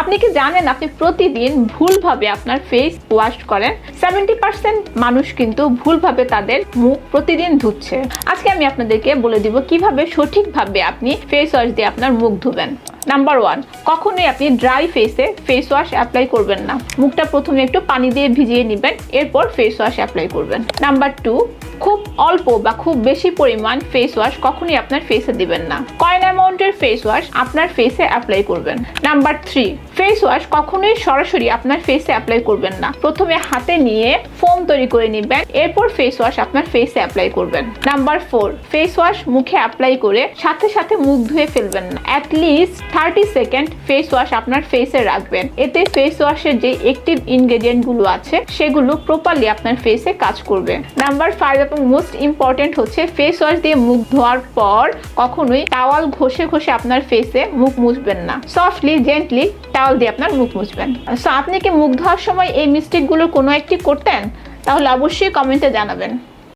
আপনি কি জানেন আপনি প্রতিদিন ভুলভাবে আপনার ফেস ওয়াশ করেন? 70% মানুষ কিন্তু ভুলভাবে তাদের মুখ প্রতিদিন ধুচ্ছে। আজকে আমি আপনাদেরকে বলে দিব কিভাবে সঠিকভাবে আপনি ফেস ওয়াশ দিয়ে আপনার মুখ ধুবেন। নাম্বার 1, কখনোই আপনি ড্রাই ফেসে ফেস ওয়াশ অ্যাপ্লাই করবেন না। মুখটা প্রথমে একটু পানি দিয়ে ভিজিয়ে নেবেন, এরপর ফেস ওয়াশ অ্যাপ্লাই করবেন। নাম্বার 2, খুব অল্প বা খুব বেশি পরিমাণ ফেস ওয়াশ কখনোই আপনার ফেসে দিবেন না। কয়েন অ্যামাউন্টের ফেস ওয়াশ আপনার ফেসে অ্যাপ্লাই করবেন। নাম্বার 3, ফেস ওয়াশ কখনোই সরাসরি আপনার ফেসে অ্যাপ্লাই করবেন না। প্রথমে হাতে নিয়ে ফোম তৈরি করে নেবেন, এরপর ফেস ওয়াশ আপনার ফেসে অ্যাপ্লাই করবেন। নাম্বার 4, ফেস ওয়াশ মুখে অ্যাপ্লাই করে সাথে সাথে মুখ ধুয়ে ফেলবেন না। অ্যাটলিস্ট 30 সেকেন্ড ফেস ওয়াশ আপনার ফেসে রাখবেন। এতে ফেস ওয়াশের যে অ্যাক্টিভ ইনগ্রেডিয়েন্ট গুলো আছে সেগুলো প্রপারলি আপনার ফেসে কাজ করবে। নাম্বার 5 এবং মোস্ট ইম্পর্টেন্ট হচ্ছে ফেস ওয়াশ দিয়ে মুখ ধোয়ার পর কখনোই টাওয়াল ঘষে ঘষে আপনার ফেসে মুখ মুছবেন না। সফটলি জেন্টলি টাওয়াল দিয়ে আপনার মুখ মুছবেন। সো আপনি কি মুখ ধোয়ার সময় এই মিস্টেকগুলো কোনো একটি করতেন? তাহলে অবশ্যই কমেন্টে জানাবেন।